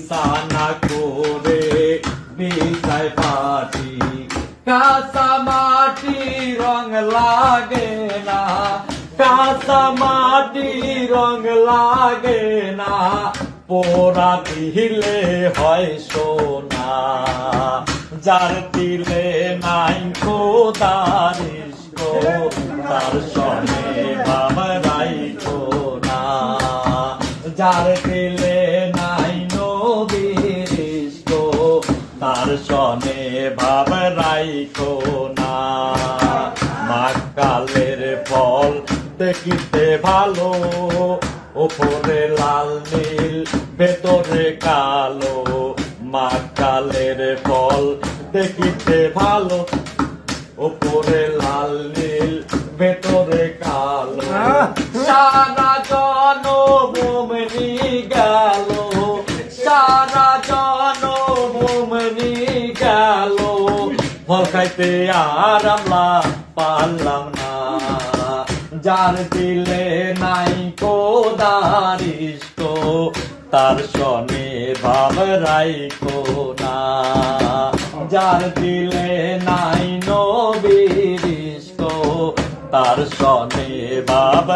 সানা করে বিছায় পাটি কাঁচা মাটি রং লাগে না কাঁচা মাটি রং লাগে না পোড়া দিলে হয় সোনা যার দিলে নাই খোদার ইশক তার সনে বাবা রাইখো না যার দিলে নাই নবীর ইশক তার সনে বাবা রাইখো না মাকালের ফল দেখিতে ভালো ওপরে লাল নীল ভেতরে কালো মাকালের ফল দেখিতে ভালো ওপরে লাল নীল ভেতরে কালো সারা জনমনি গেল সারা জনমনি গেল ফল খাইতে আর আমরা পারলাম না যার দিলে নাই খোদার ইশক তার সনে ভাব রাইখো না যার দিলে নাই নবীর ইশক তার সনে ভাব